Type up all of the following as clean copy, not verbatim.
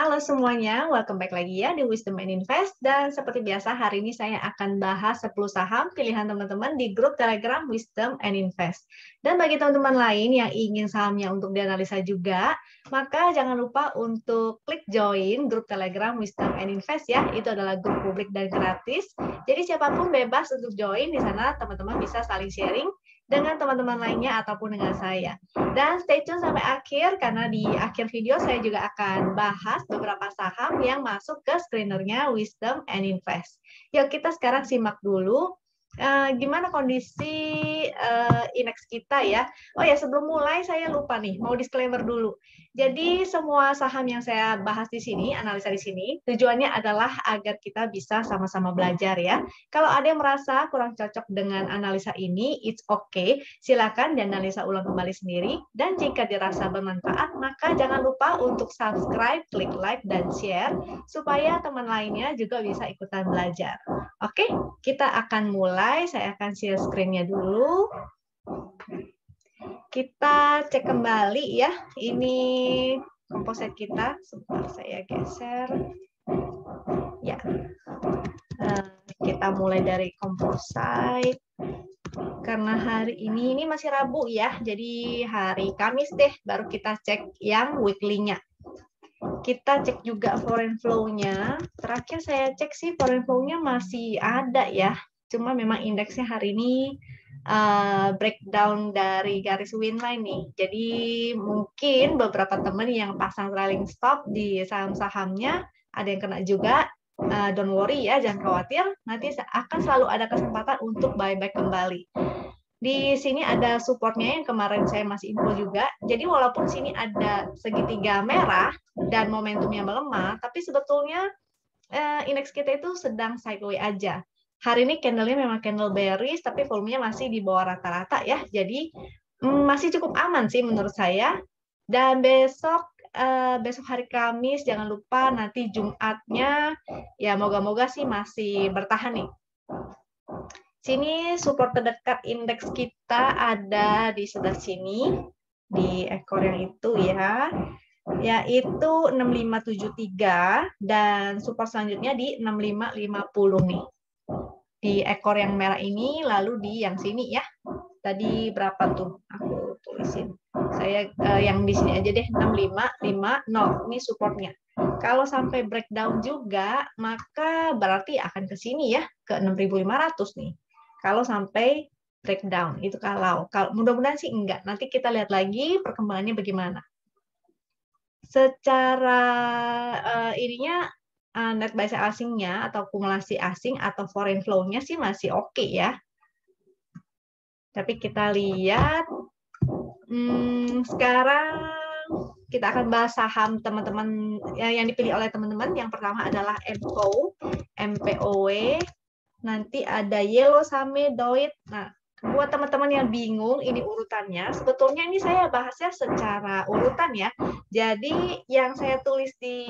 Halo semuanya, welcome back lagi ya di Wisdom and Invest. Dan seperti biasa hari ini saya akan bahas 10 saham pilihan teman-teman di grup Telegram Wisdom and Invest. Dan bagi teman-teman lain yang ingin sahamnya untuk dianalisa juga, maka jangan lupa untuk klik join grup Telegram Wisdom and Invest ya. Itu adalah grup publik dan gratis. Jadi siapapun bebas untuk join di sana, teman-teman bisa saling sharing dengan teman-teman lainnya ataupun dengan saya. Dan stay tune sampai akhir karena di akhir video saya juga akan bahas beberapa saham yang masuk ke screenernya Wisdom and Invest. Yuk kita sekarang simak dulu gimana kondisi indeks kita ya. Oh ya, sebelum mulai saya lupa nih, mau disclaimer dulu. Jadi semua saham yang saya bahas di sini, analisa di sini, tujuannya adalah agar kita bisa sama-sama belajar ya. Kalau ada yang merasa kurang cocok dengan analisa ini, it's okay. Silakan dianalisa ulang kembali sendiri. Dan jika dirasa bermanfaat, maka jangan lupa untuk subscribe, klik like, dan share supaya teman lainnya juga bisa ikutan belajar. Oke, kita akan mulai. Saya akan share screen-nya dulu. Kita cek kembali ya. Ini komposit kita. Sebentar saya geser. Ya. Kita mulai dari komposit. Karena hari ini masih Rabu ya. Jadi hari Kamis deh baru kita cek yang weekly-nya. Kita cek juga foreign flow-nya. Terakhir saya cek sih foreign flow-nya masih ada ya. Cuma memang indeksnya hari ini breakdown dari garis winline nih. Jadi mungkin beberapa teman yang pasang trailing stop di saham-sahamnya ada yang kena juga. Don't worry ya, jangan khawatir. Nanti akan selalu ada kesempatan untuk buyback kembali. Di sini ada supportnya yang kemarin saya masih info juga. Jadi walaupun sini ada segitiga merah dan momentumnya melemah, tapi sebetulnya indeks kita itu sedang sideways aja. Hari ini candle-nya memang candle bearish, tapi volumenya masih di bawah rata-rata ya. Jadi masih cukup aman sih menurut saya. Dan besok hari Kamis, jangan lupa nanti Jumatnya, ya moga-moga sih masih bertahan nih. Sini support terdekat indeks kita ada di sebelah sini, di ekor yang itu ya, yaitu 6573 dan support selanjutnya di 6550 nih. Di ekor yang merah ini, lalu di yang sini ya. Tadi berapa tuh? Aku tulisin. Saya yang di sini aja deh, 6550. Ini supportnya. Kalau sampai breakdown juga, maka berarti akan ke sini ya, ke 6500 nih. Kalau sampai breakdown, itu kalau mudah-mudahan sih enggak. Nanti kita lihat lagi perkembangannya bagaimana. Secara ininya net buy asingnya atau akumulasi asing atau foreign flow-nya sih masih oke ya. Tapi kita lihat sekarang kita akan bahas saham teman-teman yang dipilih oleh teman-teman. Yang pertama adalah MPOW. Nanti ada Yellow Same Doit. Nah, buat teman-teman yang bingung ini urutannya, sebetulnya ini saya bahasnya secara urutan ya. Jadi yang saya tulis di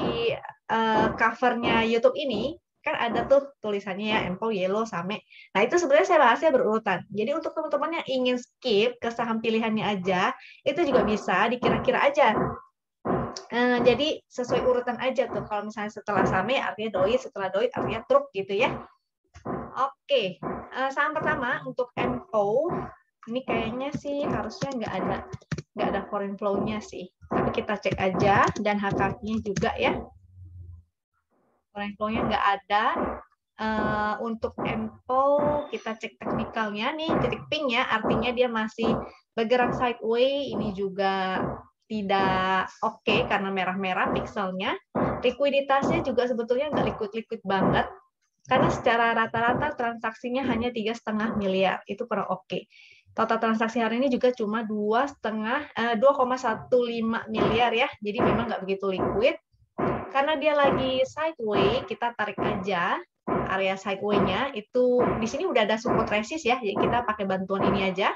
covernya YouTube ini kan ada tuh tulisannya ya MPO, Yellow, Same. Nah itu sebenarnya saya bahasnya berurutan. Jadi untuk teman-teman yang ingin skip ke saham pilihannya aja, itu juga bisa dikira-kira aja. Jadi sesuai urutan aja tuh. Kalau misalnya setelah Same artinya Doit, setelah Doit artinya truk gitu ya. Oke, saham pertama untuk MO, ini kayaknya sih harusnya nggak ada foreign flow-nya sih. Tapi kita cek aja dan HKI-nya juga ya. Foreign flow-nya nggak ada. Untuk MO kita cek teknikalnya nih, titik pink ya, artinya dia masih bergerak sideways. Ini juga tidak oke karena merah-merah pixelnya. Likuiditasnya juga sebetulnya nggak liquid banget. Karena secara rata-rata transaksinya hanya 3,5 miliar, itu kurang oke. Total transaksi hari ini juga cuma 2,15 miliar ya, jadi memang nggak begitu liquid. Karena dia lagi sideways, kita tarik aja area sideways-nya. Itu di sini udah ada support resist ya, jadi kita pakai bantuan ini aja.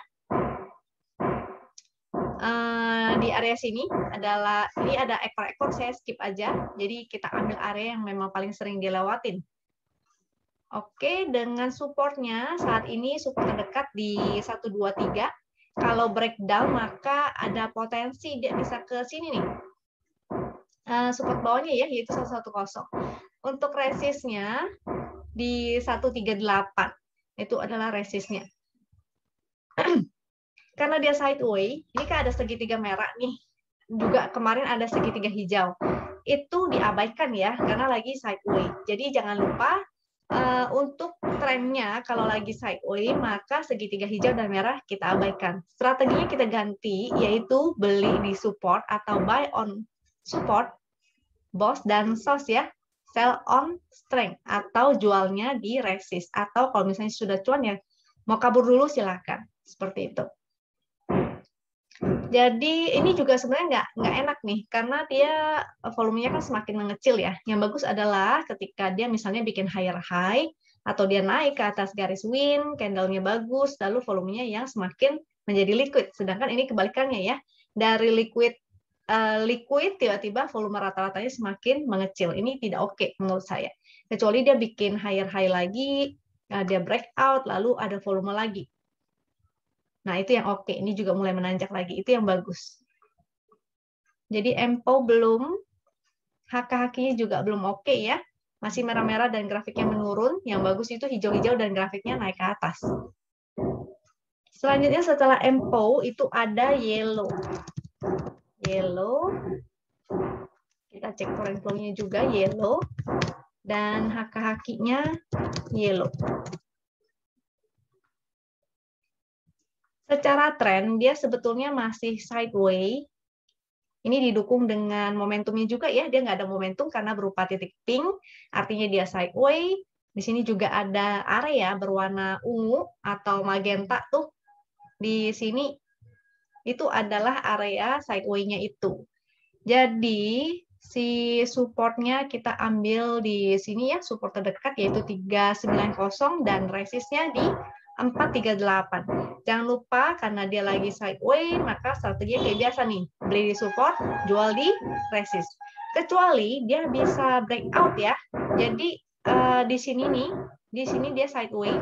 Di area sini ini ada ekor-ekor, saya skip aja. Jadi kita ambil area yang memang paling sering dilewatin. Oke, dengan supportnya saat ini support terdekat di 123. Kalau breakdown maka ada potensi dia bisa ke sini nih. support bawahnya ya, yaitu 110. Untuk resistnya di 138. Itu adalah resistnya. Karena dia sideway, ini kan ada segitiga merah nih. Juga kemarin ada segitiga hijau. Itu diabaikan ya, karena lagi sideway. Jadi jangan lupa untuk trennya kalau lagi sideway, maka segitiga hijau dan merah kita abaikan. Strateginya kita ganti, yaitu beli di support atau buy on support, BOS dan SOS ya. Sell on strength atau jualnya di resist. Atau kalau misalnya sudah cuan ya, mau kabur dulu silakan. Seperti itu. Jadi ini juga sebenarnya nggak enak nih, karena dia volumenya kan semakin mengecil ya. Yang bagus adalah ketika dia misalnya bikin higher high, atau dia naik ke atas garis win, candle-nya bagus, lalu volumenya yang semakin menjadi liquid. Sedangkan ini kebalikannya ya, dari liquid tiba-tiba volume rata-ratanya semakin mengecil. Ini tidak oke menurut saya. Kecuali dia bikin higher high lagi, dia breakout, lalu ada volume lagi. Nah, itu yang oke. Ini juga mulai menanjak lagi. Itu yang bagus. Jadi MPO belum, HK-HK-nya juga belum oke ya. Masih merah-merah dan grafiknya menurun. Yang bagus itu hijau-hijau dan grafiknya naik ke atas. Selanjutnya setelah MPO itu ada yellow. Yellow. Kita cek foreign flow-nya juga yellow. Dan HK-HK-nya yellow. Secara tren, dia sebetulnya masih sideway. Ini didukung dengan momentumnya juga ya. Dia nggak ada momentum karena berupa titik pink. Artinya dia sideway. Di sini juga ada area berwarna ungu atau magenta tuh. Di sini itu adalah area sideway-nya itu. Jadi si supportnya kita ambil di sini ya. Support terdekat yaitu 390 dan resistnya di 438. Jangan lupa karena dia lagi sideway, maka strateginya kayak biasa nih. Beli di support, jual di resist. Kecuali dia bisa breakout ya. Jadi di sini nih, di sini dia sideway.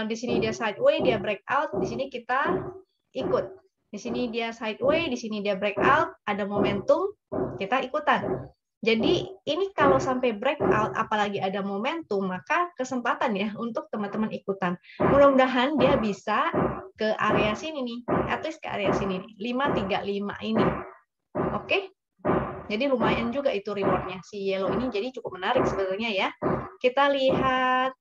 Di sini dia sideway, dia breakout, di sini kita ikut. Di sini dia sideway, di sini dia breakout, ada momentum, kita ikutan. Jadi ini kalau sampai breakout, apalagi ada momentum, maka kesempatan ya untuk teman-teman ikutan. Mudah-mudahan dia bisa ke area sini nih, at least ke area sini nih, 535 ini. Oke? Jadi lumayan juga itu rewardnya si yellow ini, jadi cukup menarik sebenarnya ya. Kita lihat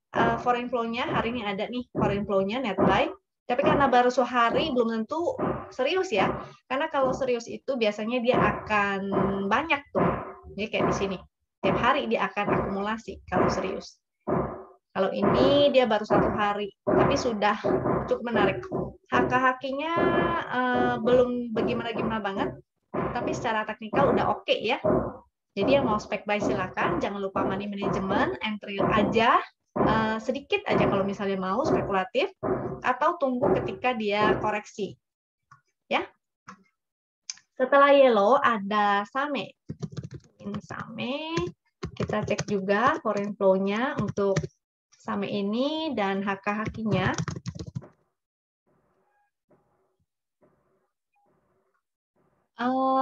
foreign flow-nya, hari ini ada nih foreign flow-nya net buy. Tapi karena baru sehari belum tentu serius ya. Karena kalau serius itu biasanya dia akan banyak tuh. Jadi kayak di sini. Tiap hari dia akan akumulasi kalau serius. Kalau ini dia baru 1 hari. Tapi sudah cukup menarik. HK-HK-nya belum bagaimana-gimana banget. Tapi secara teknikal udah oke ya. Jadi yang mau spek buy silakan. Jangan lupa money management. Entry aja. Sedikit aja kalau misalnya mau spekulatif. Atau tunggu ketika dia koreksi. Ya. Setelah yellow ada same. Ini same. Kita cek juga foreign flow-nya untuk same ini dan HK-HK-nya.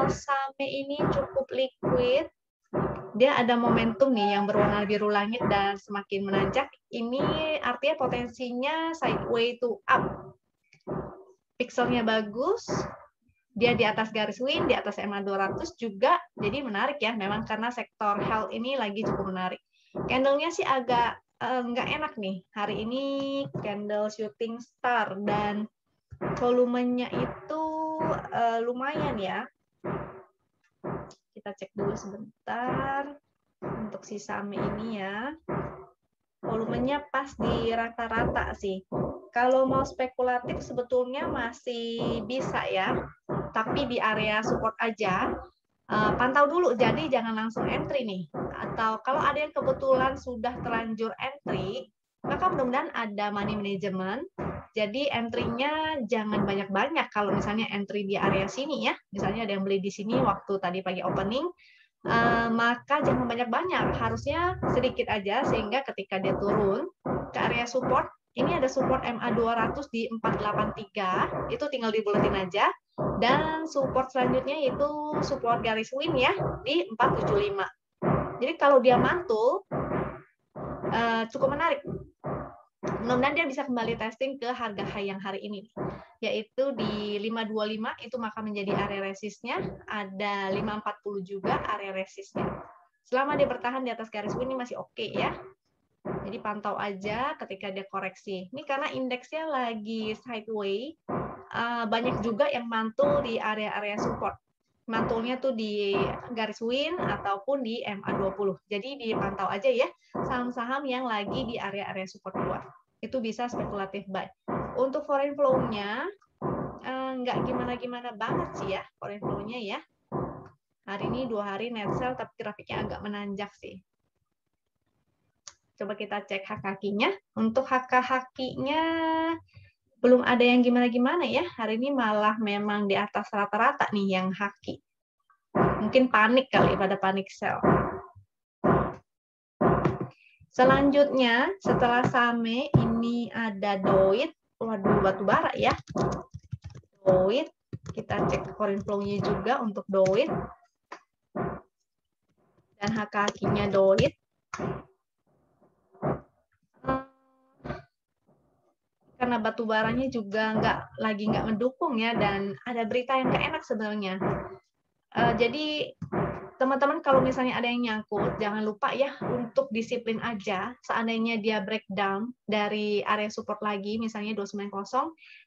Same ini cukup liquid. Dia ada momentum nih yang berwarna biru langit dan semakin menanjak. Ini artinya potensinya sideway to up. Pixelnya bagus. Dia di atas garis win, di atas MA 200 juga. Jadi menarik ya. Memang karena sektor health ini lagi cukup menarik. Candle-nya sih agak nggak enak nih. Hari ini candle shooting star dan volumenya itu lumayan ya. Kita cek dulu sebentar untuk si same ini ya. Volumenya pas di rata-rata sih. Kalau mau spekulatif sebetulnya masih bisa ya. Tapi di area support aja. Pantau dulu, jadi jangan langsung entry nih. Atau kalau ada yang kebetulan sudah terlanjur entry, maka mudah-mudahan ada money management. Jadi entry-nya jangan banyak-banyak. Kalau misalnya entry di area sini ya, misalnya ada yang beli di sini waktu tadi pagi opening, maka jangan banyak-banyak. Harusnya sedikit aja sehingga ketika dia turun ke area support, ini ada support MA 200 di 483, itu tinggal dibuletin aja. Dan support selanjutnya itu support garis win ya di 475. Jadi kalau dia mantul cukup menarik. Mudah-mudahan dia bisa kembali testing ke harga high yang hari ini, yaitu di 525, itu maka menjadi area resistnya. Ada 540 juga area resistnya. Selama dia bertahan di atas garis win ini masih oke ya. Jadi pantau aja ketika dia koreksi. Ini karena indeksnya lagi sideways, banyak juga yang mantul di area-area support. Mantulnya tuh di garis win ataupun di MA20. Jadi dipantau aja ya saham-saham yang lagi di area-area support luar. Itu bisa spekulatif buy. Untuk foreign flow-nya nggak gimana-gimana banget sih ya foreign flow-nya ya. Hari ini 2 hari net sell tapi grafiknya agak menanjak sih. Coba kita cek haki-hakinya. Untuk haki-hakinya belum ada yang gimana-gimana ya. Hari ini malah memang di atas rata-rata nih yang haki. Mungkin panik kali pada panik sell. Selanjutnya setelah SAME ini ada DOIT. Waduh, batu bara ya. DOIT. Kita cek foreign flow-nya juga untuk DOIT. Dan haki-hakinya DOIT. Karena batu baranya juga lagi nggak mendukung ya, dan ada berita yang nggak enak sebenarnya. Jadi teman-teman kalau misalnya ada yang nyangkut, jangan lupa ya untuk disiplin aja. Seandainya dia breakdown dari area support lagi, misalnya 290,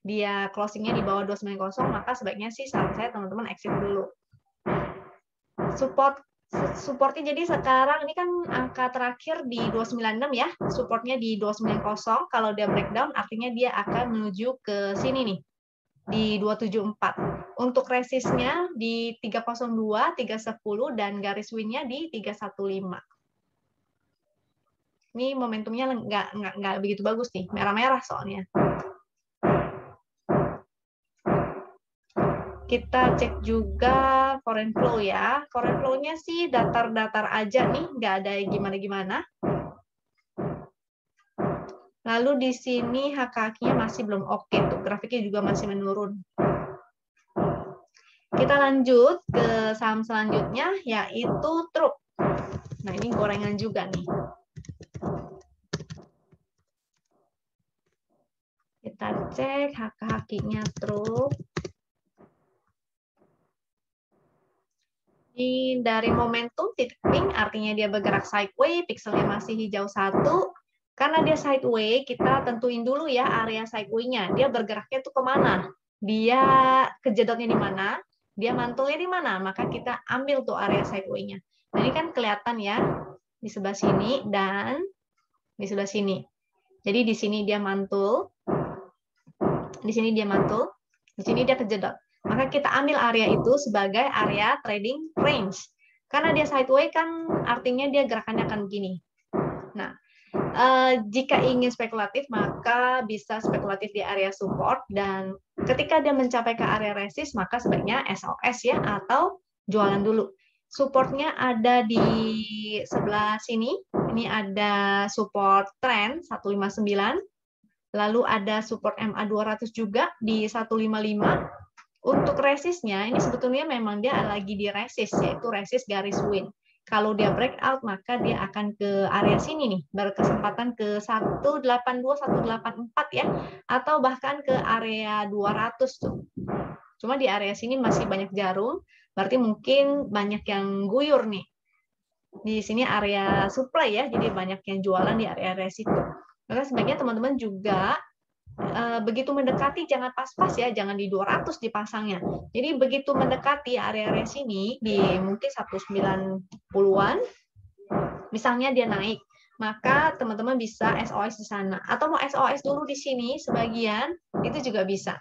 dia closingnya di bawah 290, maka sebaiknya sih saran saya teman-teman exit dulu. Supportnya jadi sekarang ini kan angka terakhir di 296 ya, supportnya di 290. Kalau dia breakdown artinya dia akan menuju ke sini nih di 274. Untuk resistnya di 302, 310 dan garis win-nya di 315. Ini momentumnya nggak begitu bagus nih, merah-merah soalnya. Kita cek juga foreign flow ya. Foreign flow-nya sih datar-datar aja nih, nggak ada gimana-gimana. Lalu di sini haki-hakinya masih belum oke tuh, grafiknya juga masih menurun. Kita lanjut ke saham selanjutnya, yaitu truk. Nah, ini gorengan juga nih. Kita cek haki-hakinya truk. Ini dari momentum titik pink, artinya dia bergerak sideways, pixelnya masih hijau 1. Karena dia sideways, kita tentuin dulu ya area sideways-nya. Dia bergeraknya tuh kemana? Dia kejedotnya di mana? Dia mantulnya di mana? Maka kita ambil tuh area sideways-nya. Nah, ini kan kelihatan ya di sebelah sini dan di sebelah sini. Jadi di sini dia mantul, di sini dia mantul, di sini dia kejedot. Maka kita ambil area itu sebagai area trading range. Karena dia sideways kan artinya dia gerakannya akan begini. Nah, jika ingin spekulatif maka bisa spekulatif di area support, dan ketika dia mencapai ke area resist maka sebaiknya SOS ya atau jualan dulu. Supportnya ada di sebelah sini. Ini ada support trend 159. Lalu ada support MA 200 juga di 155. Untuk resistnya, ini sebetulnya memang dia lagi di resist, yaitu resist garis win. Kalau dia breakout, maka dia akan ke area sini nih, berkesempatan ke 182, 184 ya, atau bahkan ke area 200 tuh. Cuma di area sini masih banyak jarum, berarti mungkin banyak yang guyur nih. Di sini area supply ya, jadi banyak yang jualan di area situ. Maka sebaiknya teman-teman juga begitu mendekati jangan pas-pas ya, jangan di 200 dipasangnya. Jadi begitu mendekati area-area sini di mungkin 190-an, misalnya dia naik, maka teman-teman bisa SOS di sana. Atau mau SOS dulu di sini sebagian, itu juga bisa.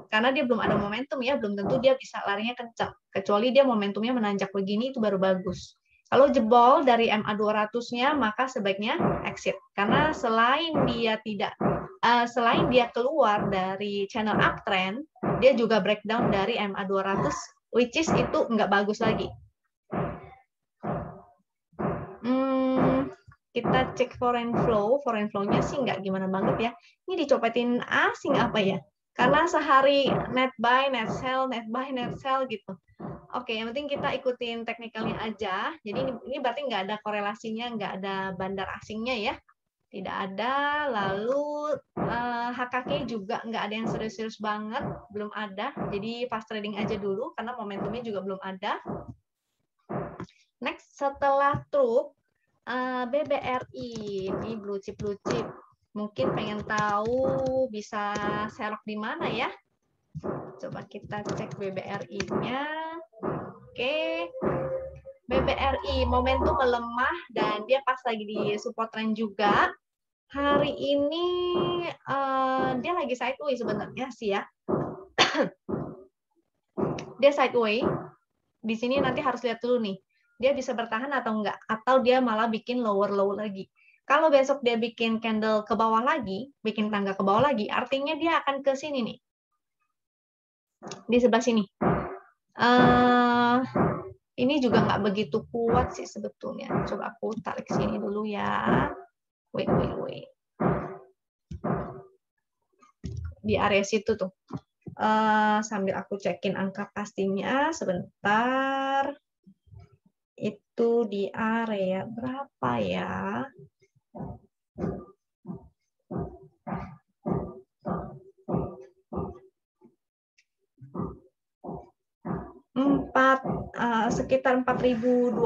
Karena dia belum ada momentum ya, belum tentu dia bisa larinya kencang. Kecuali dia momentumnya menanjak begini, itu baru bagus. Kalau jebol dari MA 200-nya, maka sebaiknya exit. Karena selain dia keluar dari channel uptrend, dia juga breakdown dari MA 200, which is itu nggak bagus lagi. kita cek foreign flow-nya sih nggak gimana banget ya. Ini dicopetin asing apa ya? Karena sehari net buy, net sell, net buy, net sell gitu. Oke, yang penting kita ikutin teknikalnya aja. Jadi ini berarti nggak ada korelasinya, nggak ada bandar asingnya ya. Tidak ada. Lalu HKK juga nggak ada yang serius-serius banget, belum ada. Jadi fast trading aja dulu karena momentumnya juga belum ada. Next, setelah truk, BBRI, ini blue chip. Mungkin pengen tahu bisa selok di mana ya? Coba kita cek BBRI-nya. Oke. BBRI momentum melemah dan dia pas lagi di support trend juga. Hari ini dia lagi sideways sebenarnya sih ya. Dia sideways. Di sini nanti harus lihat dulu nih. Dia bisa bertahan atau enggak, atau dia malah bikin lower low lagi. Kalau besok dia bikin candle ke bawah lagi, bikin tangga ke bawah lagi, artinya dia akan ke sini nih. Di sebelah sini. Ini juga nggak begitu kuat sih sebetulnya. Coba aku tarik sini dulu ya. Wait. Di area situ tuh. Sambil aku cekin angka pastinya sebentar. Itu di area berapa ya? Sekitar 4.200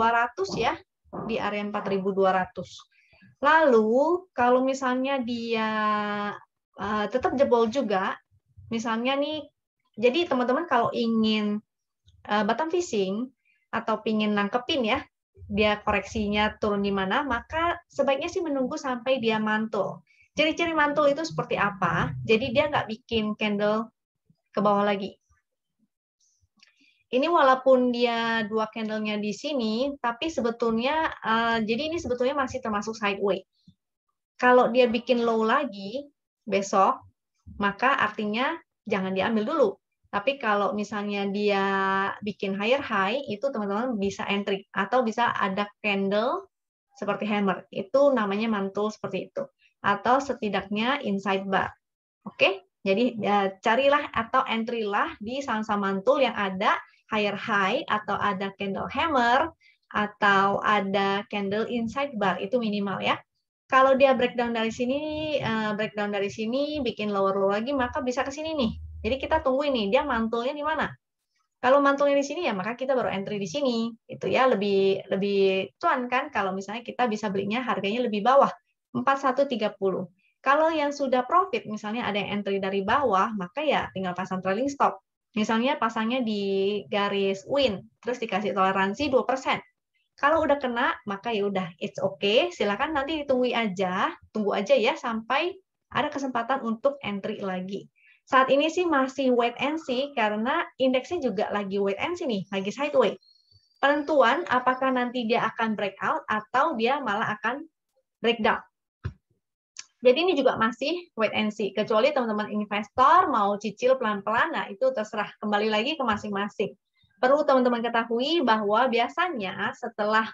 ya, di area 4.200. Lalu kalau misalnya dia tetap jebol juga, misalnya nih, jadi teman-teman kalau ingin bottom fishing atau pingin nangkepin ya, dia koreksinya turun di mana, maka sebaiknya sih menunggu sampai dia mantul. Ciri-ciri mantul itu seperti apa? Jadi dia nggak bikin candle ke bawah lagi. Ini walaupun dia dua candlenya di sini, tapi sebetulnya, jadi ini sebetulnya masih termasuk sideways. Kalau dia bikin low lagi besok, maka artinya jangan diambil dulu. Tapi kalau misalnya dia bikin higher high, itu teman-teman bisa entry. Atau bisa ada candle seperti hammer. Itu namanya mantul seperti itu. Atau setidaknya inside bar. Oke? Jadi carilah atau entry lah di saham-saham mantul yang ada higher high, atau ada candle hammer, atau ada candle inside bar. Itu minimal ya. Kalau dia breakdown dari sini, bikin lower low lagi, maka bisa ke sini nih. Jadi kita tunggu ini, dia mantulnya di mana? Kalau mantulnya di sini ya, maka kita baru entry di sini. Itu ya lebih cuan kan kalau misalnya kita bisa belinya harganya lebih bawah, 4130. Kalau yang sudah profit, misalnya ada yang entry dari bawah, maka ya tinggal pasang trailing stop. Misalnya pasangnya di garis win, terus dikasih toleransi 2%. Kalau udah kena, maka ya udah, it's okay. Silakan nanti tunggu aja ya sampai ada kesempatan untuk entry lagi. Saat ini sih masih wait and see karena indeksnya juga lagi wait and see nih, lagi sideways. Penentuan apakah nanti dia akan breakout atau dia malah akan breakdown. Jadi ini juga masih wait and see. Kecuali teman-teman investor mau cicil pelan-pelan, nah itu terserah, kembali lagi ke masing-masing. Perlu teman-teman ketahui bahwa biasanya setelah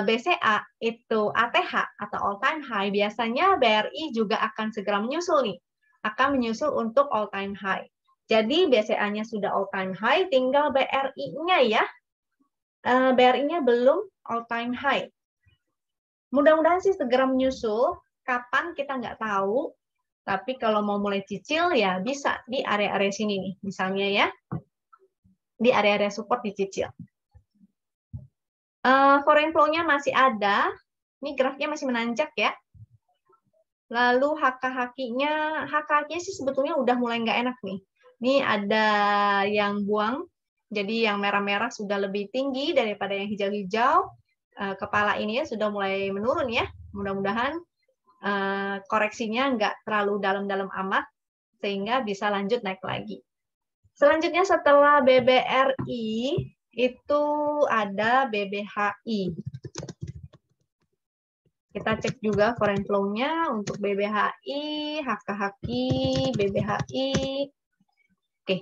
BCA itu ATH atau all time high, biasanya BRI juga akan segera menyusul nih. Akan menyusul untuk all time high. Jadi BCA-nya sudah all time high, tinggal BRI-nya ya. BRI-nya belum all time high. Mudah-mudahan sih segera menyusul. Kapan kita nggak tahu. Tapi kalau mau mulai cicil ya bisa di area-area sini nih. Misalnya ya. Di area-area support dicicil. Foreign flow-nya masih ada. Ini grafiknya masih menanjak ya. Lalu HKH-nya sih sebetulnya udah mulai nggak enak nih. Ini ada yang buang, jadi yang merah-merah sudah lebih tinggi daripada yang hijau-hijau. Kepala ini ya sudah mulai menurun ya. Mudah-mudahan koreksinya nggak terlalu dalam-dalam amat, sehingga bisa lanjut naik lagi. Selanjutnya setelah BBRI, itu ada BBHI. Kita cek juga foreign flow-nya untuk BBHI, HKHI, BBHI. Oke.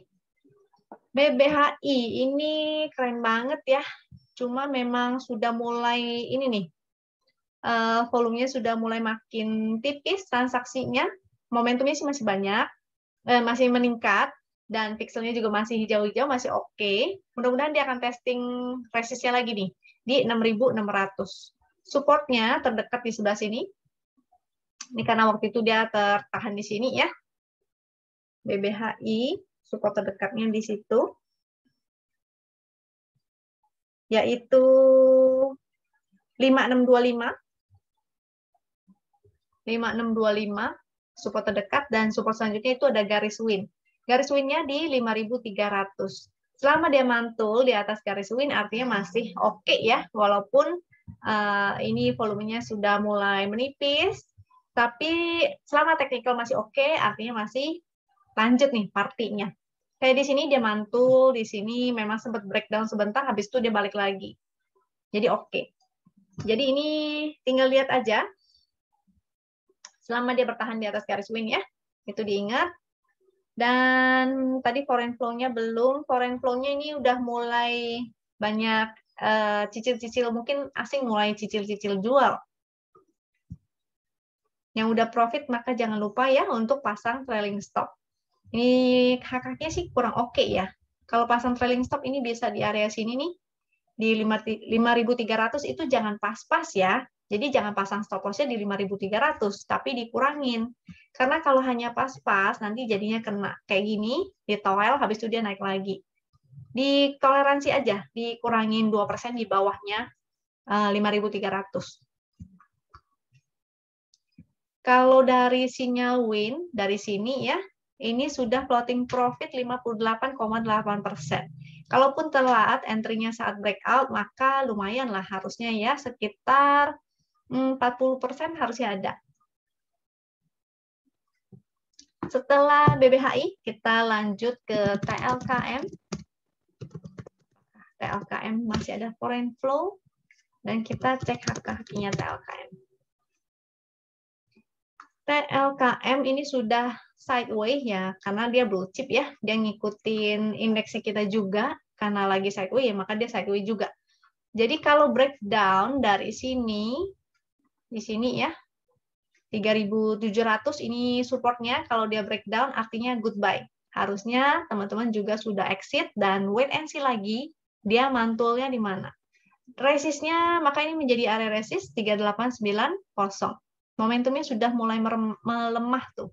BBHI ini keren banget ya. Cuma memang sudah mulai ini nih. volumenya sudah mulai makin tipis transaksinya, momentumnya sih masih banyak, masih meningkat, dan pixelnya juga masih hijau-hijau, masih oke. Mudah-mudahan dia akan testing resistnya lagi nih, di 6.600. Supportnya terdekat di sebelah sini. Ini karena waktu itu dia tertahan di sini ya. BBHI, support terdekatnya di situ. Yaitu 5625. 5625 support terdekat, dan support selanjutnya itu ada garis win. Garis winnya di 5.300. Selama dia mantul di atas garis win artinya masih oke ya, walaupun ini volumenya sudah mulai menipis, tapi selama technical masih oke, artinya masih lanjut nih partinya. Kayak di sini dia mantul, di sini memang sempat breakdown sebentar, habis itu dia balik lagi. Jadi oke. Jadi ini tinggal lihat aja selama dia bertahan di atas garis win ya, itu diingat. Dan tadi foreign flow-nya belum, foreign flow-nya ini udah mulai banyak cicil-cicil, mungkin asing mulai cicil-cicil jual. Yang udah profit maka jangan lupa ya untuk pasang trailing stop. Ini HKK-nya sih kurang oke ya. Kalau pasang trailing stop ini bisa di area sini nih, di 5.300 itu jangan pas-pas ya. Jadi jangan pasang stop loss-nya di 5.300, tapi dikurangin. Karena kalau hanya pas-pas, nanti jadinya kena kayak gini, ditowel, habis itu dia naik lagi. Ditoleransi aja, dikurangin 2% di bawahnya 5.300. Kalau dari sinyal win, dari sini ya, ini sudah floating profit 58,8%. Kalaupun telat entry-nya saat breakout, maka lumayan lah harusnya ya, sekitar 40% harusnya ada. Setelah BBHI, kita lanjut ke TLKM. TLKM masih ada foreign flow, dan kita cek HKI-nya TLKM. TLKM ini sudah sideways ya, karena dia blue chip ya, dia ngikutin indeksnya kita juga, karena lagi sideways ya, maka dia sideways juga. Jadi kalau breakdown dari sini, di sini ya, 3.700 ini supportnya, kalau dia breakdown artinya goodbye. Harusnya teman-teman juga sudah exit dan wait and see lagi, dia mantulnya di mana. Resistnya, maka ini menjadi area resist 3890. Momentumnya sudah mulai melemah tuh.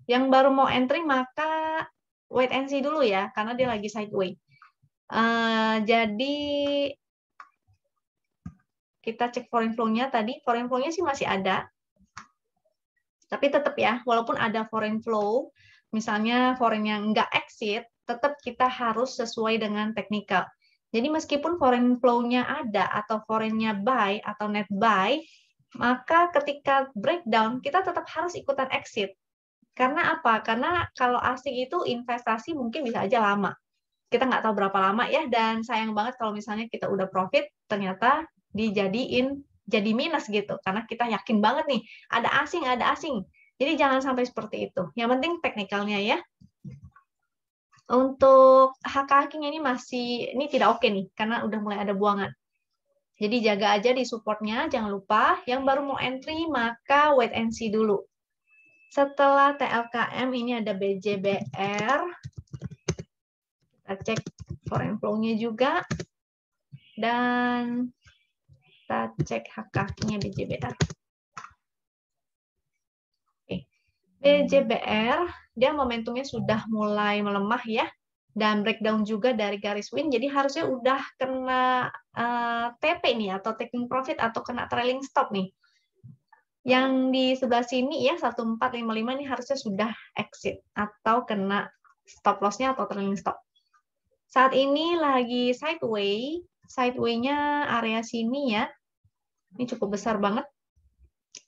Yang baru mau entry maka wait and see dulu ya, karena dia lagi sideways. Jadi kita cek foreign flow-nya tadi. Foreign flow-nya sih masih ada. Tapi tetap ya, walaupun ada foreign flow, misalnya foreign yang nggak exit, tetap kita harus sesuai dengan technical. Jadi meskipun foreign flow-nya ada atau foreign-nya buy atau net buy, maka ketika breakdown kita tetap harus ikutan exit. Karena apa? Karena kalau asing itu investasi mungkin bisa aja lama. Kita nggak tahu berapa lama ya, dan sayang banget kalau misalnya kita udah profit, ternyata dijadiin jadi minus gitu. Karena kita yakin banget nih, ada asing, ada asing. Jadi jangan sampai seperti itu. Yang penting teknikalnya ya. Untuk HKH-nya ini tidak oke nih, karena udah mulai ada buangan. Jadi jaga aja di supportnya, jangan lupa. Yang baru mau entry, maka wait and see dulu. Setelah TLKM, ini ada BJBR. Kita cek foreign flow-nya juga. Dan kita cek HKH-nya BJBR. Oke. BJBR, dia momentumnya sudah mulai melemah ya. Dan breakdown juga dari garis win, jadi harusnya udah kena TP nih, atau taking profit, atau kena trailing stop nih. Yang di sebelah sini ya, 1455 ini harusnya sudah exit, atau kena stop loss-nya atau trailing stop. Saat ini lagi sideways, sideway-nya area sini ya, ini cukup besar banget,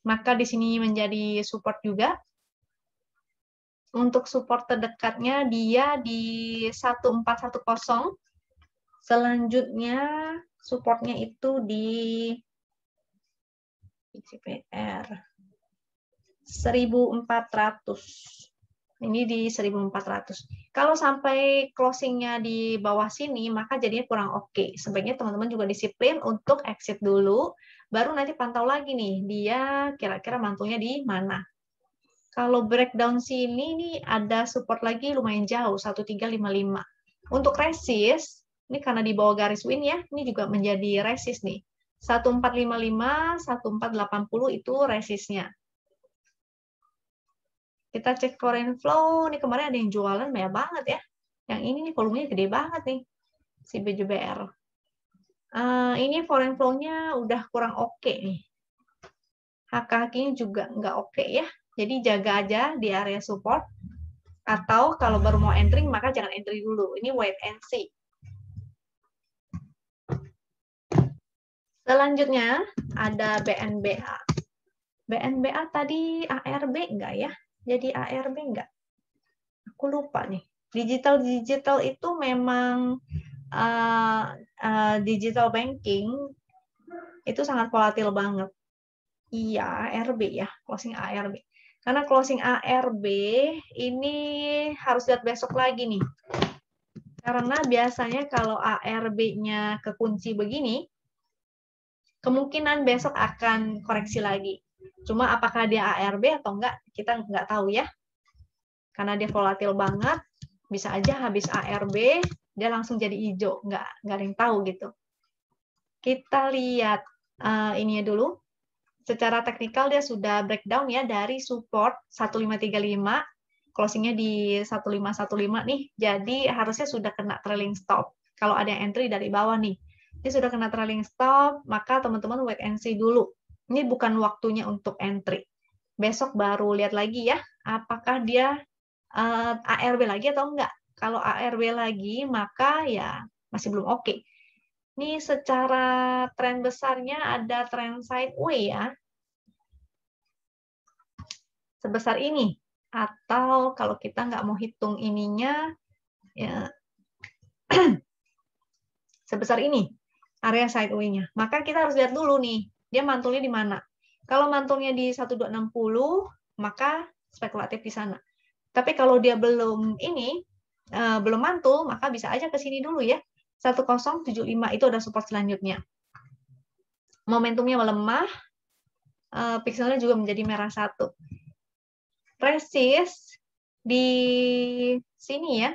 maka di sini menjadi support juga. Untuk support terdekatnya dia di 1410. Selanjutnya supportnya itu di CPR 1400. Ini di 1400. Kalau sampai closingnya di bawah sini, maka jadinya kurang oke. Sebaiknya teman-teman juga disiplin untuk exit dulu, baru nanti pantau lagi nih, dia kira-kira mantulnya di mana. Kalau breakdown sini, nih ada support lagi lumayan jauh, 1355. Untuk resist, ini karena di bawah garis win ya, ini juga menjadi resist nih. 1455, 1480 itu resistnya. Kita cek foreign flow, nih kemarin ada yang jualan banyak banget ya. Yang ini nih volumenya gede banget nih, si BJBR. Ini foreign flow-nya udah kurang oke nih. HKH-nya juga nggak oke ya. Jadi jaga aja di area support. Atau kalau baru mau entry, maka jangan entry dulu. Ini wait and see. Selanjutnya ada BNBA. BNBA tadi ARB enggak ya? Jadi ARB enggak? Aku lupa nih. Digital itu memang digital banking itu sangat volatil banget. Iya, ARB ya, closing ARB. Karena closing ARB ini harus lihat besok lagi nih. Karena biasanya kalau ARB-nya kekunci begini, kemungkinan besok akan koreksi lagi. Cuma apakah dia ARB atau enggak, kita nggak tahu ya. Karena dia volatil banget, bisa aja habis ARB, dia langsung jadi hijau. Nggak ada yang tahu gitu. Kita lihat ini dulu. Secara teknikal dia sudah breakdown ya dari support 1535, closingnya di 1515 nih. Jadi harusnya sudah kena trailing stop. Kalau ada yang entry dari bawah nih, dia sudah kena trailing stop, maka teman-teman wait and see dulu. Ini bukan waktunya untuk entry. Besok baru lihat lagi ya, apakah dia ARB lagi atau enggak. Kalau ARB lagi, maka ya masih belum oke. Ini secara tren besarnya ada tren sideways ya. Sebesar ini. Atau kalau kita nggak mau hitung ininya, ya sebesar ini, area sideways-nya. Maka kita harus lihat dulu nih, dia mantulnya di mana. Kalau mantulnya di 1260, maka spekulatif di sana. Tapi kalau dia belum belum mantul, maka bisa aja ke sini dulu ya. 1075 itu ada support selanjutnya. Momentumnya melemah, pikselnya juga menjadi merah 1. Resist di sini ya,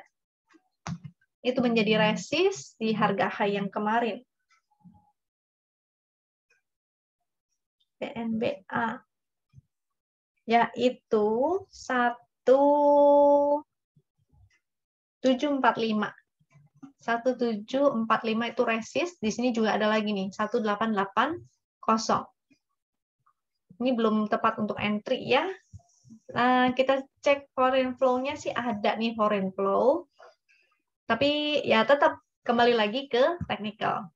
itu menjadi resist di harga high yang kemarin. BNBA yaitu 1745. 1745 itu resist, di sini juga ada lagi nih 1880. Ini belum tepat untuk entry ya. Kita cek foreign flow-nya sih ada nih foreign flow. Tapi ya tetap kembali lagi ke technical.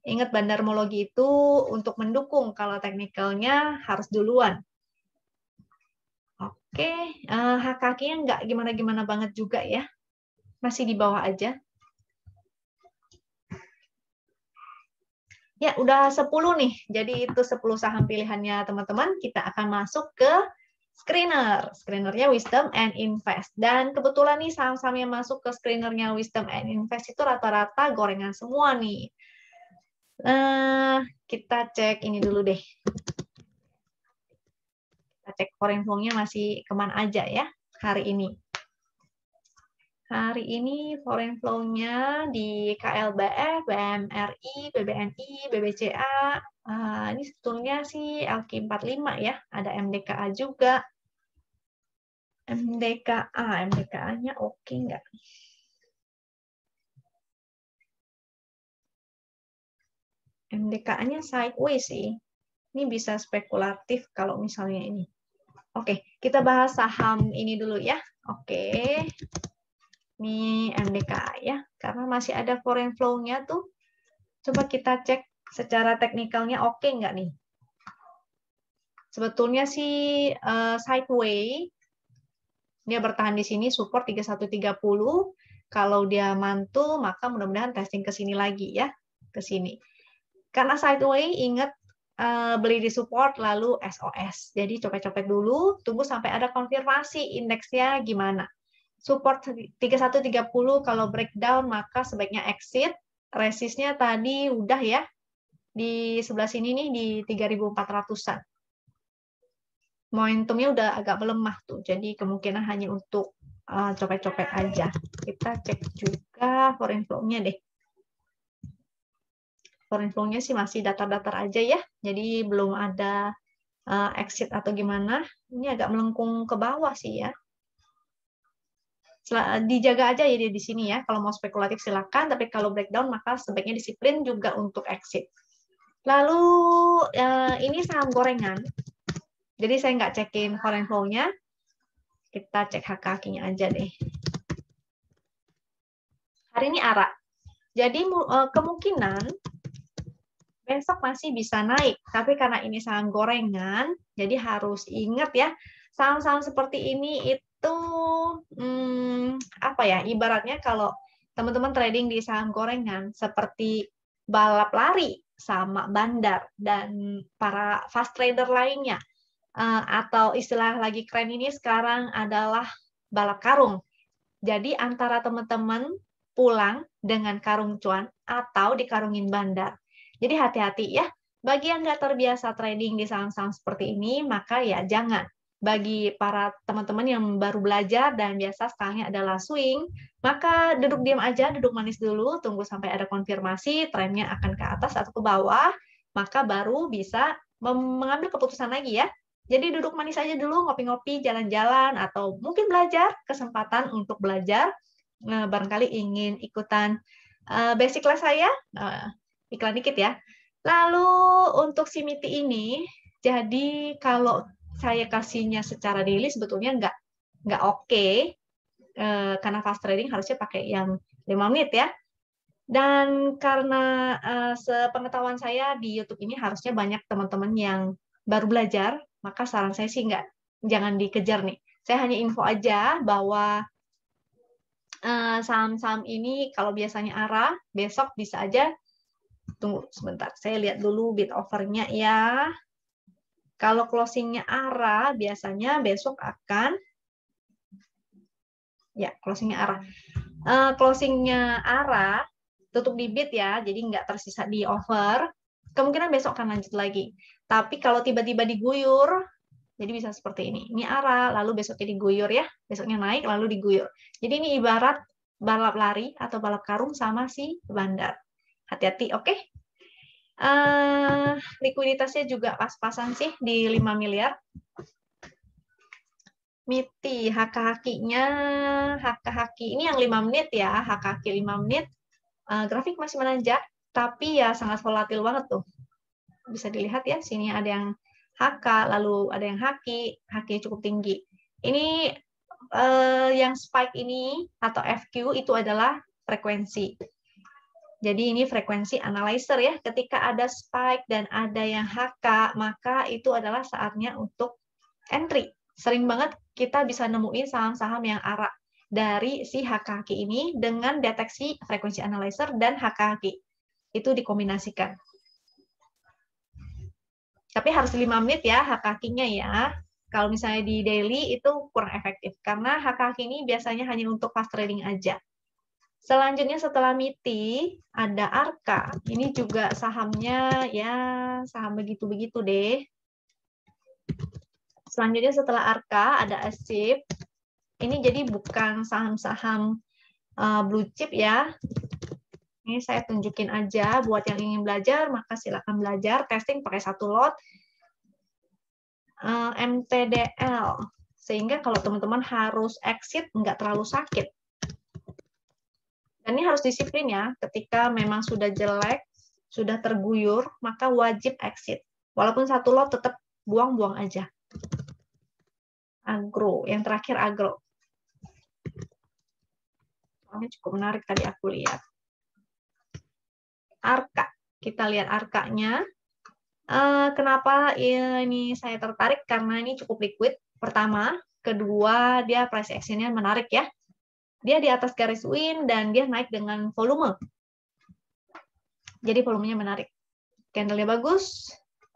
Ingat bandarmologi itu untuk mendukung, kalau teknikalnya harus duluan. Oke, HKK-nya nggak gimana-gimana banget juga ya. Masih di bawah aja. Ya, udah 10 nih. Jadi itu 10 saham pilihannya teman-teman. Kita akan masuk ke screener. Screenernya Wisdom and Invest. Dan kebetulan nih saham-saham yang masuk ke screenernya Wisdom and Invest itu rata-rata gorengan semua nih. Kita cek ini dulu deh. Kita cek foreign flow-nya masih kemana aja ya hari ini. Hari ini foreign flow-nya di KLBF, BMRI, BBNI, BBCA. Ini sebetulnya sih LQ45 ya. Ada MDKA juga. MDKA-nya oke nggak? MDKA-nya sideways sih. Ini bisa spekulatif kalau misalnya ini. Oke, kita bahas saham ini dulu ya. Oke. Ini MDKA ya, karena masih ada foreign flow-nya tuh. Coba kita cek secara teknikalnya oke nggak nih? Sebetulnya sih sideways. Dia bertahan di sini, support 3130. Kalau dia mantul, maka mudah-mudahan testing ke sini lagi ya. Ke sini. Karena sideways, ingat beli di support lalu SOS. Jadi copet-copet dulu, tunggu sampai ada konfirmasi indeksnya gimana. Support 3130 kalau breakdown maka sebaiknya exit. Resistnya tadi udah ya di sebelah sini nih di 3400-an. Momentumnya udah agak melemah tuh. Jadi kemungkinan hanya untuk copet-copet aja. Kita cek juga foreign flow-nya deh. Foreign flow-nya sih masih datar-datar aja ya. Jadi belum ada exit atau gimana. Ini agak melengkung ke bawah sih ya. Dijaga aja ya di sini ya. Kalau mau spekulatif silakan, tapi kalau breakdown maka sebaiknya disiplin juga untuk exit. Lalu ini saham gorengan. Jadi saya nggak cekin foreign flow-nya. Kita cek HK-nya aja deh. Hari ini ARA. Jadi kemungkinan besok masih bisa naik, tapi karena ini saham gorengan, jadi harus ingat ya, saham-saham seperti ini itu apa ya, ibaratnya kalau teman-teman trading di saham gorengan seperti balap lari sama bandar dan para fast trader lainnya, atau istilah lagi keren ini sekarang adalah balap karung. Jadi antara teman-teman pulang dengan karung cuan atau dikarungin bandar. Jadi hati-hati ya. Bagi yang nggak terbiasa trading di saham-saham seperti ini, maka ya jangan. Bagi para teman-teman yang baru belajar dan biasa stylenya adalah swing, maka duduk diam aja, duduk manis dulu, tunggu sampai ada konfirmasi, trennya akan ke atas atau ke bawah, maka baru bisa mengambil keputusan lagi ya. Jadi duduk manis aja dulu, ngopi-ngopi, jalan-jalan, atau mungkin belajar, kesempatan untuk belajar, barangkali ingin ikutan basic class saya, iklan dikit ya. Lalu untuk si MITI ini, jadi kalau saya kasihnya secara daily sebetulnya nggak oke, karena fast trading harusnya pakai yang 5 menit ya. Dan karena sepengetahuan saya di YouTube ini harusnya banyak teman-teman yang baru belajar, maka saran saya sih jangan dikejar nih. Saya hanya info aja bahwa saham-saham ini kalau biasanya ARA, besok bisa aja. Tunggu sebentar, saya lihat dulu bid offer-nya ya. Kalau closing-nya ARA, biasanya besok akan, ya closing-nya ARA. Closing-nya ARA, tutup di bid ya, jadi nggak tersisa di offer. Kemungkinan besok akan lanjut lagi. Tapi kalau tiba-tiba diguyur, jadi bisa seperti ini. Ini ARA, lalu besoknya diguyur ya. Besoknya naik, lalu diguyur. Jadi ini ibarat balap lari atau balap karung sama si bandar. Hati-hati, oke? Likuiditasnya juga pas-pasan sih di 5 miliar. MITI, HK-HQ-nya, HK-HQ ini yang 5 menit ya, HK-HQ 5 menit. Grafik masih menanjak, tapi ya sangat volatil banget tuh. Bisa dilihat ya, sini ada yang HK, lalu ada yang HQ cukup tinggi. Ini yang spike ini atau FQ itu adalah frekuensi. Jadi ini frekuensi analyzer ya. Ketika ada spike dan ada yang HK, maka itu adalah saatnya untuk entry. Sering banget kita bisa nemuin saham-saham yang ARA dari si HK ini dengan deteksi frekuensi analyzer dan HK. Itu dikombinasikan. Tapi harus 5 menit ya HK-nya ya. Kalau misalnya di daily itu kurang efektif karena HK ini biasanya hanya untuk fast trading aja. Selanjutnya setelah MITI ada ARKA. Ini juga sahamnya ya saham begitu-begitu deh. Selanjutnya setelah ARKA ada ASIP. Ini jadi bukan saham-saham blue chip ya. Ini saya tunjukin aja buat yang ingin belajar, maka silakan belajar. Testing pakai 1 lot. MTDL. Sehingga kalau teman-teman harus exit, nggak terlalu sakit. Dan ini harus disiplin ya, ketika memang sudah jelek, sudah terguyur, maka wajib exit. Walaupun 1 lot tetap buang-buang aja. Agro, yang terakhir agro. Soalnya cukup menarik tadi aku lihat. ARKA, kita lihat ARKA-nya. Kenapa ini saya tertarik? Karena ini cukup liquid, pertama. Kedua, dia price action-nya menarik ya. Dia di atas garis win dan dia naik dengan volume. Jadi volumenya menarik. Candle-nya bagus.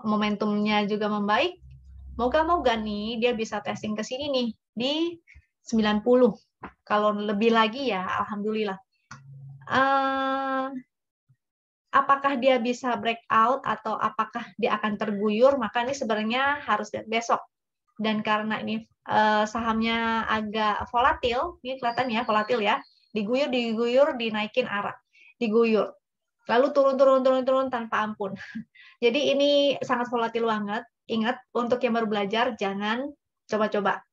momentumnya juga membaik, moga-moga nih dia bisa testing ke sini nih di 90. Kalau lebih lagi ya alhamdulillah. Apakah dia bisa breakout atau apakah dia akan terguyur, maka ini sebenarnya harus lihat besok. Dan karena ini sahamnya agak volatil, ini kelihatan ya volatil ya, diguyur, dinaikin arah, diguyur, lalu turun tanpa ampun. Jadi ini sangat volatil banget. Ingat, untuk yang baru belajar jangan coba-coba.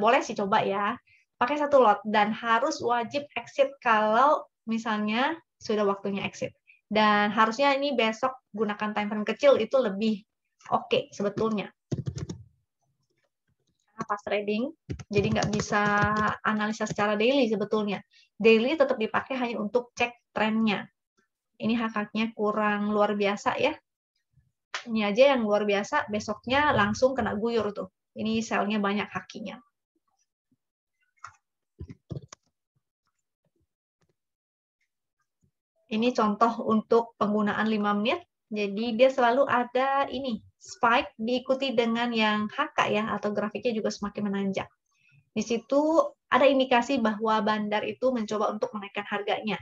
Boleh sih coba ya, pakai satu lot dan harus wajib exit kalau misalnya sudah waktunya exit. Dan harusnya ini besok gunakan time frame kecil itu lebih oke sebetulnya. Pas trading, jadi nggak bisa analisa secara daily sebetulnya. Daily tetap dipakai hanya untuk cek trennya. Ini haknya kurang luar biasa ya. Ini aja yang luar biasa, besoknya langsung kena guyur tuh. Ini selnya banyak hakinya. Ini contoh untuk penggunaan 5 menit. Jadi dia selalu ada ini, spike diikuti dengan yang HK ya, atau grafiknya juga semakin menanjak. Di situ ada indikasi bahwa bandar itu mencoba untuk menaikkan harganya.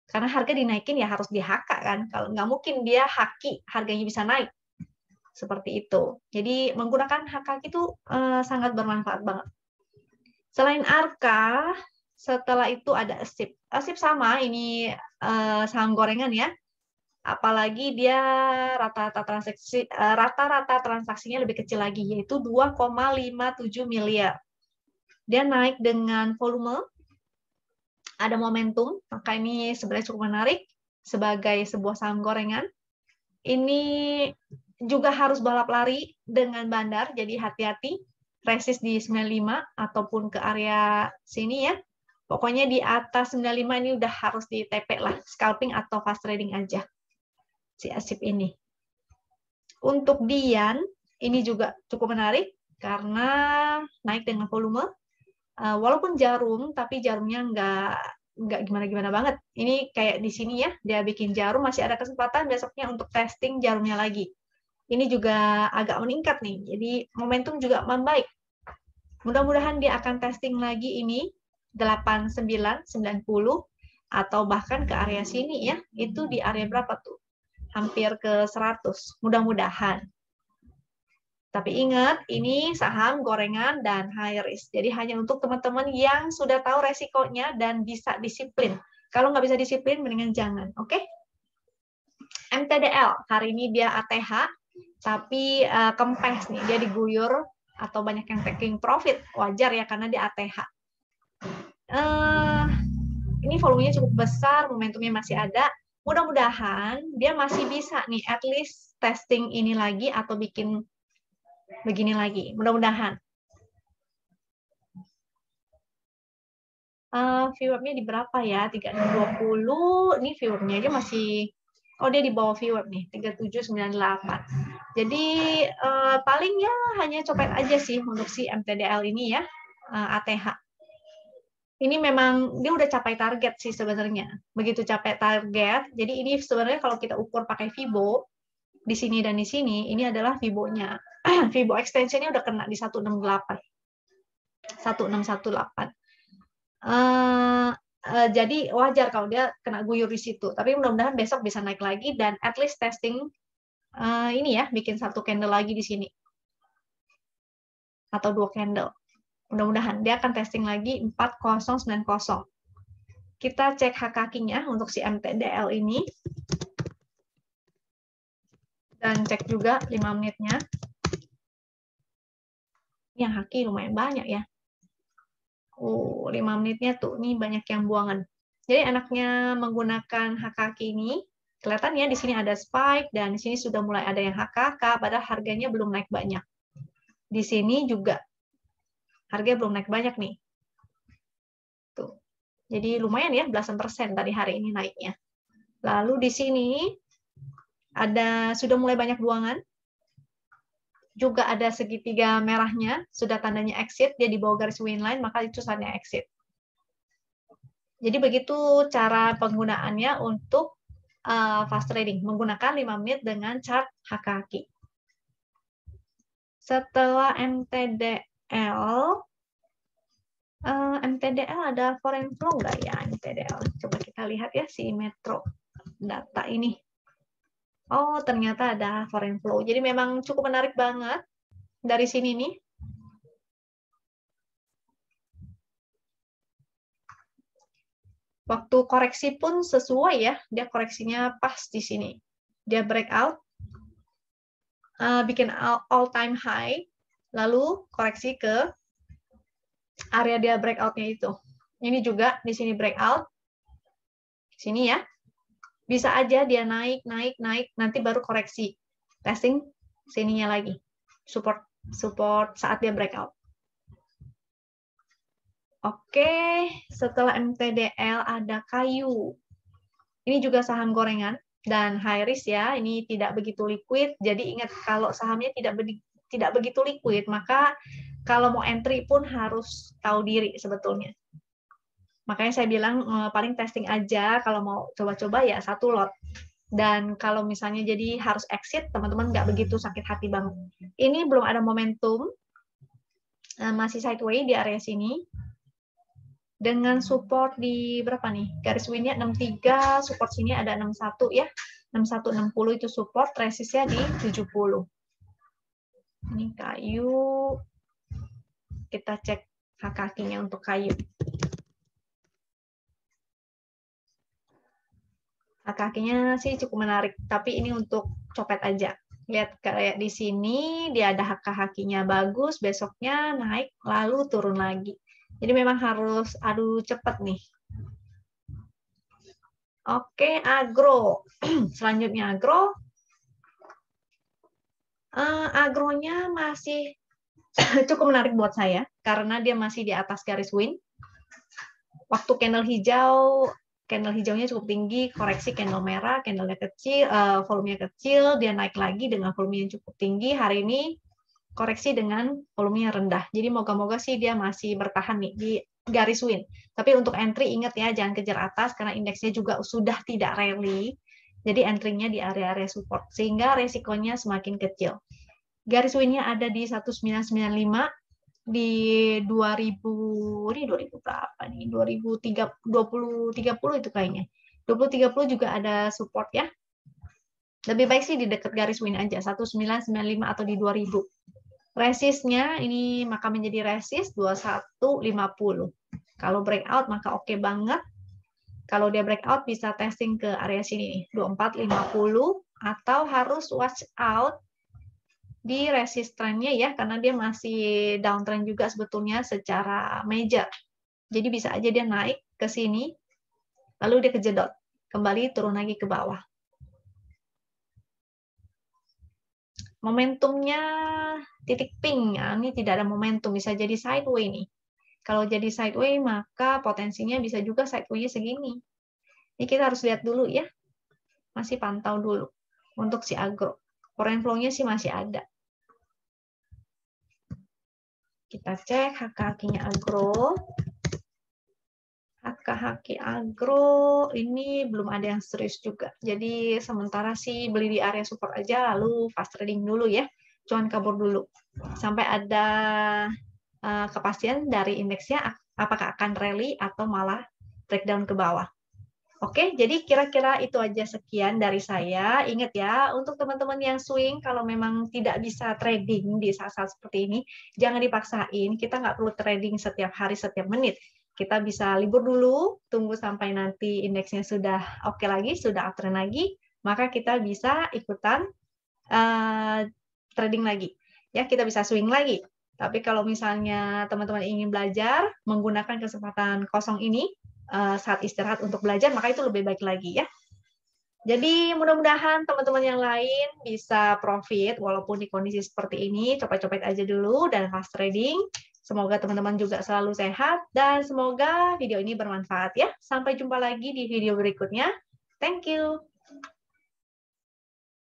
Karena harga dinaikin ya harus di HK kan. Kalau nggak mungkin dia haki, harganya bisa naik. Seperti itu. Jadi menggunakan HK itu sangat bermanfaat banget. Selain ARKA, setelah itu ada ASIP. ASIP sama, ini saham gorengan ya. Apalagi dia rata-rata transaksinya lebih kecil lagi, yaitu 2,57 miliar. Dia naik dengan volume, ada momentum, maka ini sebenarnya cukup menarik sebagai sebuah saham gorengan. Ini juga harus balap lari dengan bandar, jadi hati-hati. Resist di 95 ataupun ke area sini ya. Pokoknya di atas 95 ini udah harus di TP lah, scalping atau fast trading aja. Si ASIP ini. Untuk Dian, ini juga cukup menarik karena naik dengan volume. Walaupun jarum, tapi jarumnya nggak gimana-gimana banget. Ini kayak di sini ya, dia bikin jarum, masih ada kesempatan besoknya untuk testing jarumnya lagi. Ini juga agak meningkat nih, jadi momentum juga membaik. Mudah-mudahan dia akan testing lagi ini 89, 90, atau bahkan ke area sini ya, itu di area berapa tuh? Hampir ke 100, mudah-mudahan. Tapi ingat, ini saham gorengan dan high risk. Jadi hanya untuk teman-teman yang sudah tahu resikonya dan bisa disiplin. Kalau nggak bisa disiplin, mendingan jangan. Oke? MTDL, hari ini dia ATH, tapi kempes nih, dia diguyur atau banyak yang taking profit. Wajar ya, karena dia ATH. Ini volumenya cukup besar, momentumnya masih ada. Mudah-mudahan dia masih bisa nih, at least testing ini lagi atau bikin begini lagi. Mudah-mudahan. VWAP-nya di berapa ya? 3620. Ini VWAP-nya aja masih, oh dia di bawah VWAP nih, 3798. Jadi paling ya hanya copet aja sih untuk si MTDL ini ya, ATH. Ini memang dia udah capai target sih sebenarnya. Begitu capai target, jadi ini sebenarnya kalau kita ukur pakai Fibo, di sini dan di sini, ini adalah Fibo-nya. Fibo extension-nya udah kena di 168. 1618. Jadi wajar kalau dia kena guyur di situ. Tapi mudah-mudahan besok bisa naik lagi dan at least testing ini ya, bikin satu candle lagi di sini. Atau 2 candle. Mudah-mudahan dia akan testing lagi 4090. Kita cek HKQ-nya untuk si MTDL ini. Dan cek juga 5 menitnya. Yang haki lumayan banyak ya. 5 menitnya tuh, nih banyak yang buangan. Jadi enaknya menggunakan HKQ ini, kelihatan ya di sini ada spike, dan di sini sudah mulai ada yang HKK, padahal harganya belum naik banyak. Di sini juga harganya belum naik banyak nih. Tuh. Jadi lumayan ya, belasan persen tadi hari ini naiknya. Lalu di sini ada sudah mulai banyak buangan. Juga ada segitiga merahnya, sudah tandanya exit, dia di bawah garis winline, maka itu tandanya exit. Jadi begitu cara penggunaannya untuk fast trading, menggunakan 5 menit dengan chart HKQ. Setelah MTDL, MTDL ada foreign flow nggak ya MTDL? Coba kita lihat ya si Metro data ini. Oh, ternyata ada foreign flow. Jadi memang cukup menarik banget dari sini nih. Waktu koreksi pun sesuai ya, dia koreksinya pas di sini. Dia breakout, bikin all time high, lalu koreksi ke area dia breakout-nya itu. Ini juga di sini breakout, sini ya. Bisa aja dia naik, nanti baru koreksi. Testing sininya lagi. Support saat dia breakout. Oke, setelah MTDL ada kayu. Ini juga saham gorengan dan high risk ya. Ini tidak begitu liquid. Jadi ingat kalau sahamnya tidak begitu liquid, maka kalau mau entry pun harus tahu diri sebetulnya. Makanya saya bilang paling testing aja. Kalau mau coba-coba ya satu lot. Dan kalau misalnya jadi harus exit, teman-teman nggak begitu sakit hati banget. Ini belum ada momentum. Masih sideways di area sini. Dengan support di berapa nih? Garis winnya 63, support sini ada 61 ya. 61, 60 itu support, resistnya di 70. Ini kayu. Kita cek kakinya untuk kayu. Kakinya sih cukup menarik, tapi ini untuk copet aja. Lihat kayak di sini, dia ada kakinya bagus, besoknya naik, lalu turun lagi. Jadi memang harus adu cepat nih. Oke, agro. Selanjutnya agro. Agronya masih cukup menarik buat saya, karena dia masih di atas garis win. Waktu candle hijaunya cukup tinggi, koreksi candle merah, candlenya kecil, volumenya kecil, dia naik lagi dengan volume yang cukup tinggi. Hari ini koreksi dengan volumenya rendah. Jadi moga-moga sih dia masih bertahan nih di garis win. Tapi untuk entry ingat ya, jangan kejar atas karena indeksnya juga sudah tidak rally. Jadi entry-nya di area-area support sehingga resikonya semakin kecil. Garis win-nya ada di 1995, di 2000, ini 2000 berapa nih? 2030 itu kayaknya. 2030 juga ada support ya. Lebih baik sih di dekat garis win aja, 1995 atau di 2000. Resistnya ini maka menjadi resist 2150. Kalau breakout maka oke banget. Kalau dia breakout bisa testing ke area sini nih, 2450 atau harus watch out di resistannya ya, karena dia masih downtrend juga sebetulnya secara major. Jadi bisa aja dia naik ke sini, lalu dia kejedot, kembali turun lagi ke bawah. Momentumnya titik pink, ya, ini tidak ada momentum, bisa jadi sideways nih. Kalau jadi sideways, maka potensinya bisa juga sideways segini. Ini kita harus lihat dulu ya, masih pantau dulu untuk si agro. Foreign flow-nya sih masih ada. Kita cek haki-hakinya agro. Haki agro ini belum ada yang serius juga. Jadi sementara sih beli di area support aja, lalu fast trading dulu ya. Cuan kabur dulu. Sampai ada kepastian dari indeksnya apakah akan rally atau malah breakdown ke bawah. Oke, jadi kira-kira itu aja sekian dari saya. Ingat ya, untuk teman-teman yang swing, kalau memang tidak bisa trading di saat-saat seperti ini, jangan dipaksain. Kita nggak perlu trading setiap hari, setiap menit. Kita bisa libur dulu, tunggu sampai nanti indeksnya sudah oke lagi, sudah uptrend lagi, maka kita bisa ikutan trading lagi. Ya, kita bisa swing lagi. Tapi kalau misalnya teman-teman ingin belajar, menggunakan kesempatan kosong ini, saat istirahat untuk belajar, maka itu lebih baik lagi ya. Jadi mudah-mudahan teman-teman yang lain bisa profit walaupun di kondisi seperti ini, copet-copet aja dulu dan fast trading. Semoga teman-teman juga selalu sehat dan semoga video ini bermanfaat ya. Sampai jumpa lagi di video berikutnya. Thank you.